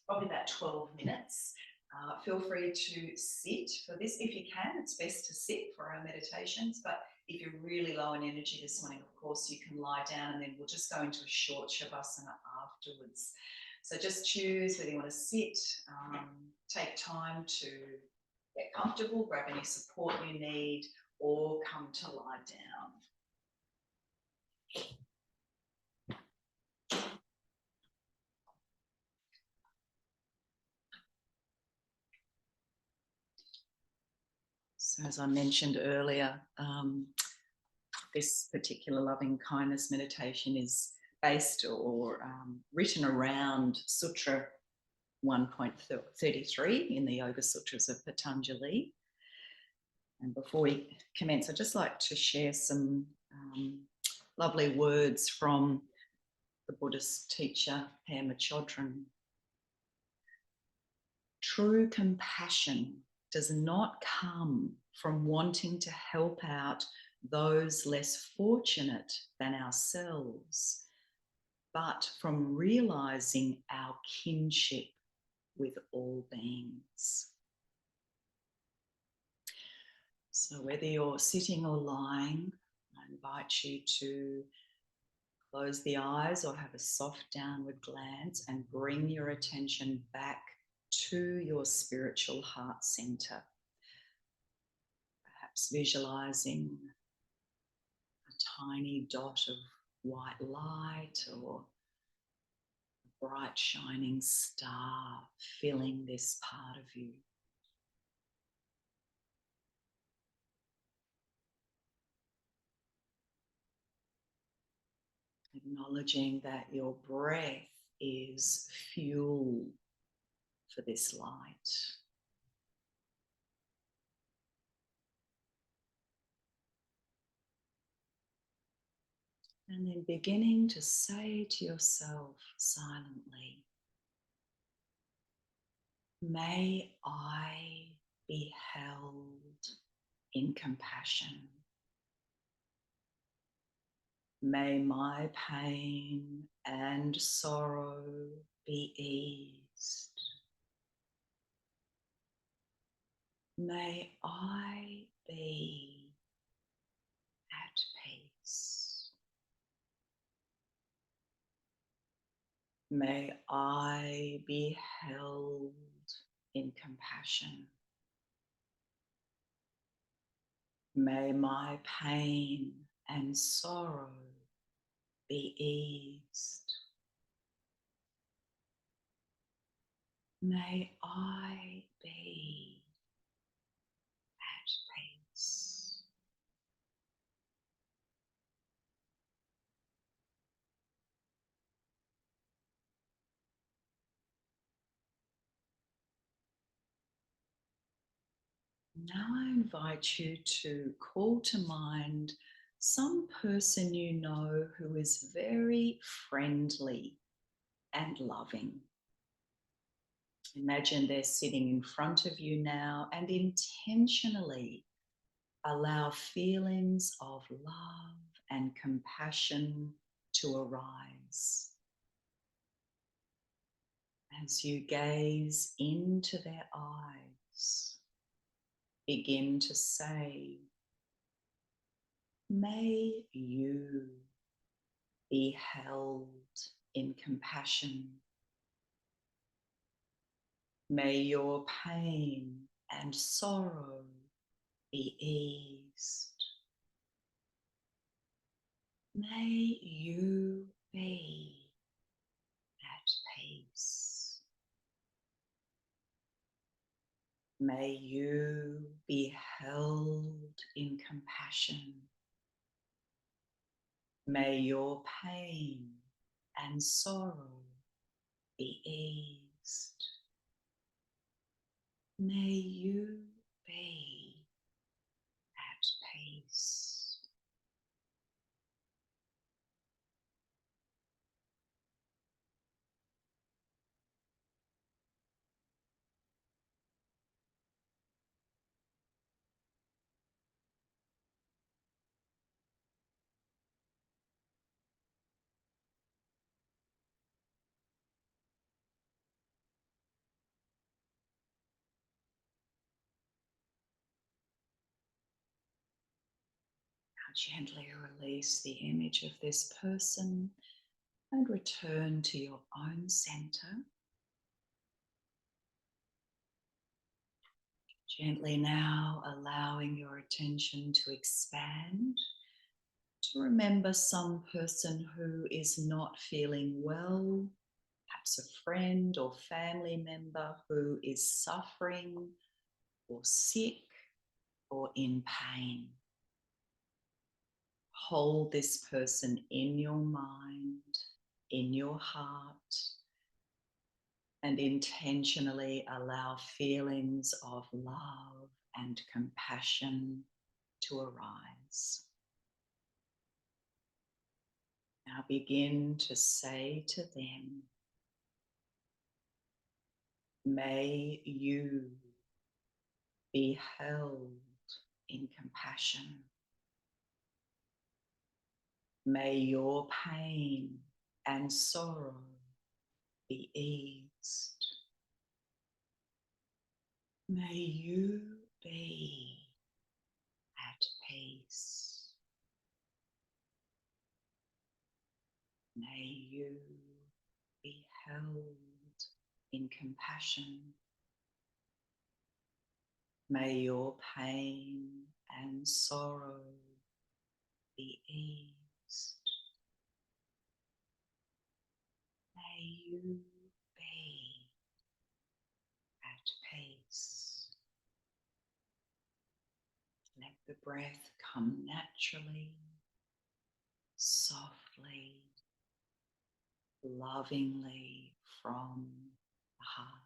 probably about 12 minutes. Feel free to sit for this if you can. It's best to sit for our meditations, but If you're really low in energy this morning, of course, you can lie down and then we'll just go into a short Shavasana afterwards. So just choose whether you want to sit, take time to get comfortable, grab any support you need, or come to lie down. So as I mentioned earlier, this particular loving kindness meditation is based or written around Sutra 1.33 in the Yoga Sutras of Patanjali. And before we commence, I'd just like to share some lovely words from the Buddhist teacher Pema Chodron. True compassion does not come from wanting to help out those less fortunate than ourselves, but from realizing our kinship with all beings. So whether you're sitting or lying, I invite you to close the eyes or have a soft downward glance and bring your attention back to your spiritual heart center. Perhaps visualizing a tiny dot of white light or a bright shining star filling this part of you. Acknowledging that your breath is fuel for this light. And then beginning to say to yourself silently, may I be held in compassion. May my pain and sorrow be eased. May I be at peace. May I be held in compassion. May my pain and sorrow be eased. May I be at peace. Now I invite you to call to mind some person you know who is very friendly and loving. Imagine they're sitting in front of you now and intentionally allow feelings of love and compassion to arise. As you gaze into their eyes, begin to say, may you be held in compassion. May your pain and sorrow be eased. May you be at peace. May you be held in compassion. May your pain and sorrow be eased. May you be at peace. Gently release the image of this person and return to your own center. Gently now allowing your attention to expand, to remember some person who is not feeling well, perhaps a friend or family member who is suffering or sick or in pain. Hold this person in your mind, in your heart, and intentionally allow feelings of love and compassion to arise. Now begin to say to them, may you be held in compassion. May your pain and sorrow be eased. May you be at peace. May you be held in compassion. May your pain and sorrow be eased. May you be at peace. Let the breath come naturally, softly, lovingly from the heart.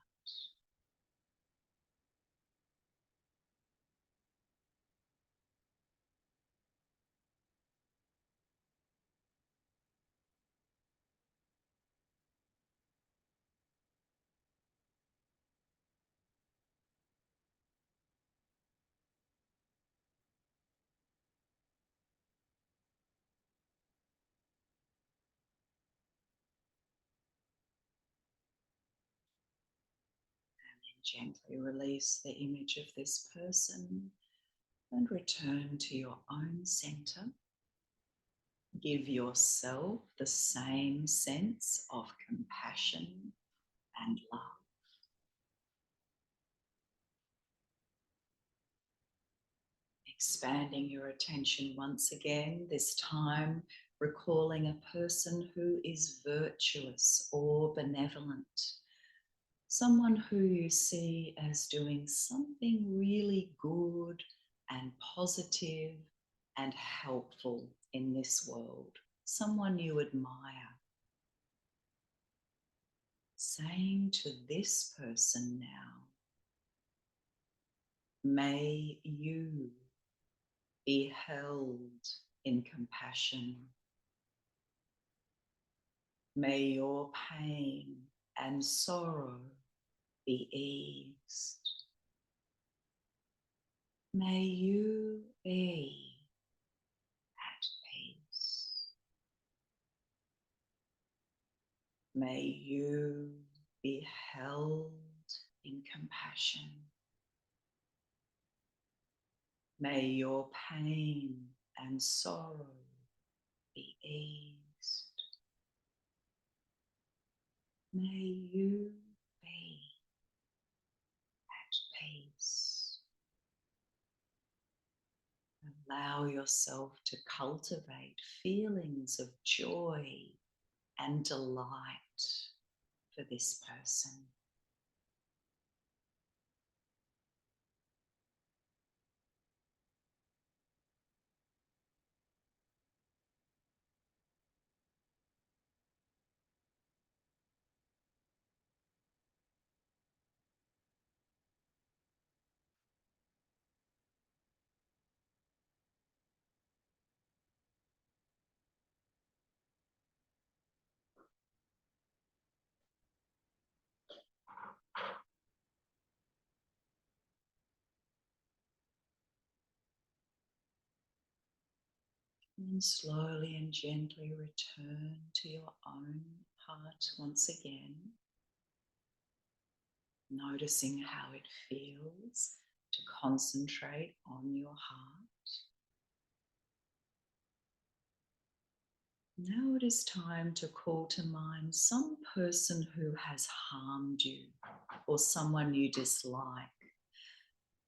Gently release the image of this person and return to your own center. Give yourself the same sense of compassion and love. Expanding your attention once again, this time recalling a person who is virtuous or benevolent. Someone who you see as doing something really good and positive and helpful in this world. Someone you admire. Saying to this person now, may you be held in compassion. May your pain and sorrow be eased. May you be at peace. May you be held in compassion. May your pain and sorrow be eased. May you be at peace. Allow yourself to cultivate feelings of joy and delight for this person. And slowly and gently return to your own heart once again, noticing how it feels to concentrate on your heart. Now it is time to call to mind some person who has harmed you or someone you dislike,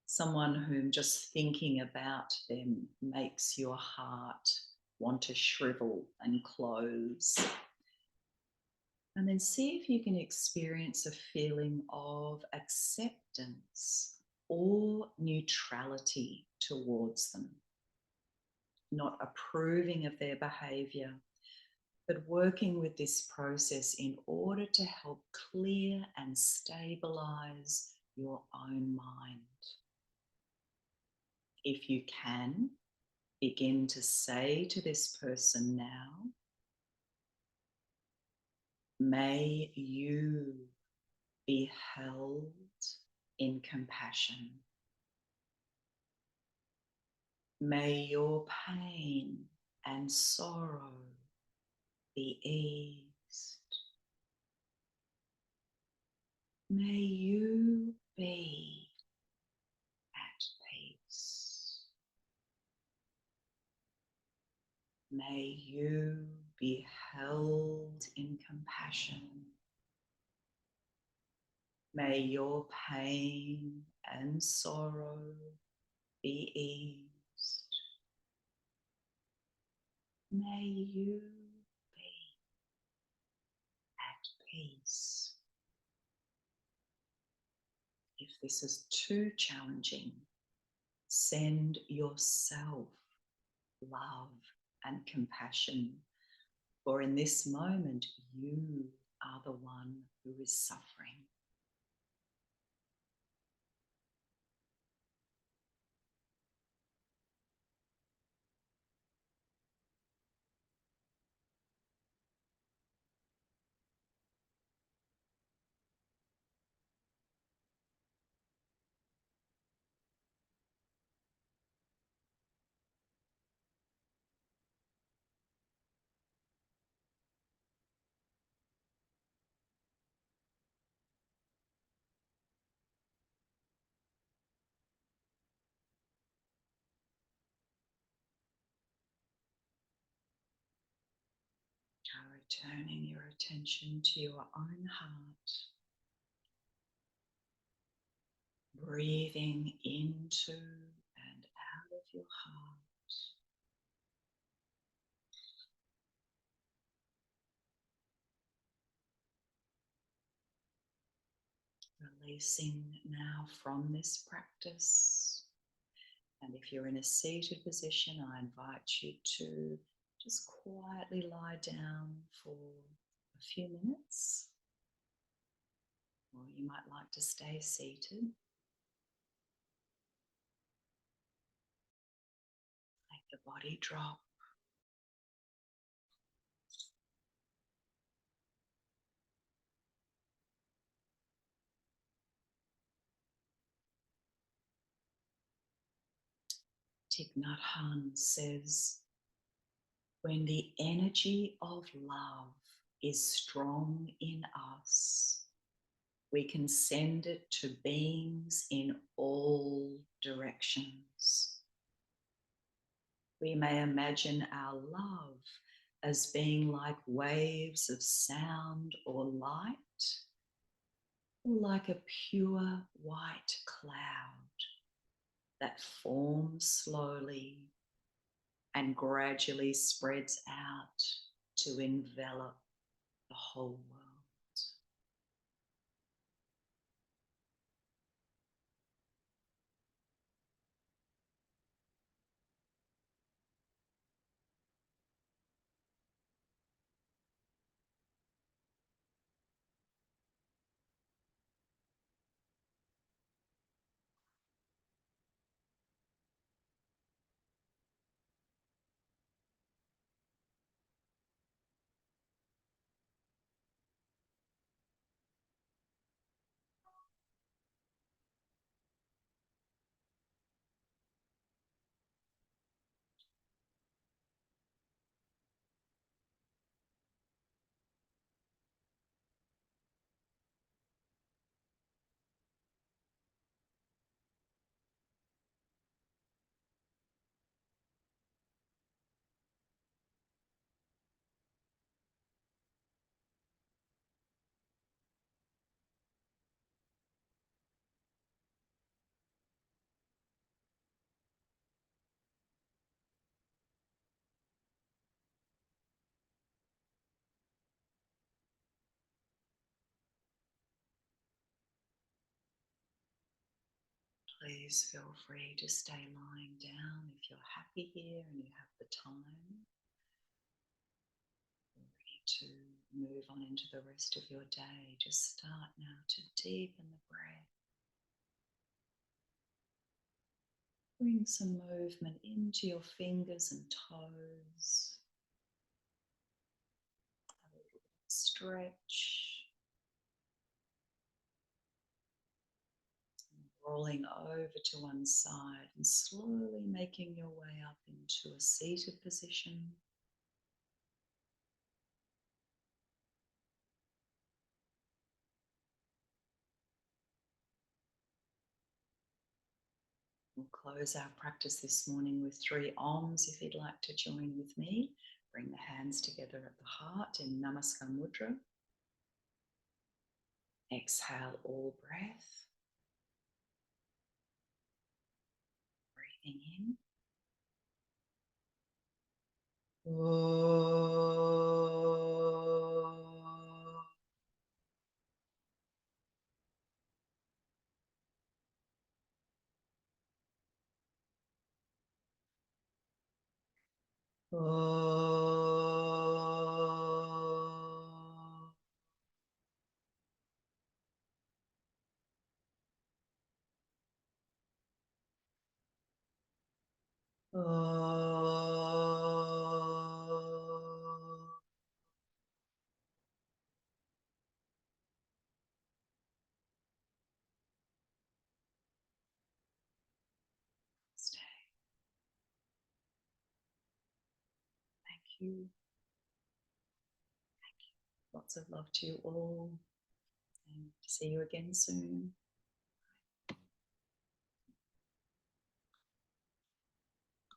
someone whom just thinking about them makes your heart want to shrivel and close. And then see if you can experience a feeling of acceptance or neutrality towards them, not approving of their behavior, but working with this process in order to help clear and stabilize your own mind. If you can, begin to say to this person now, may you be held in compassion. May your pain and sorrow be eased. May you be at peace. May you be held in compassion. May your pain and sorrow be eased. May you be at peace. If this is too challenging, send yourself love and compassion, for in this moment you are the one who is suffering. Now returning your attention to your own heart, breathing into and out of your heart. Releasing now from this practice. And if you're in a seated position, I invite you to just quietly lie down for a few minutes. Or you might like to stay seated. Let the body drop. Thich Nhat Hanh says, when the energy of love is strong in us, we can send it to beings in all directions. We may imagine our love as being like waves of sound or light, or like a pure white cloud that forms slowly and gradually spreads out to envelop the whole world. Please feel free to stay lying down if you're happy here and you have the time. Ready to move on into the rest of your day. Just start now to deepen the breath. Bring some movement into your fingers and toes. A little bit of stretch. Rolling over to one side and slowly making your way up into a seated position. We'll close our practice this morning with 3 Oms. If you'd like to join with me, bring the hands together at the heart in Namaskar Mudra. Exhale all breath. Breathing in. Thank you. Lots of love to you all, and see you again soon.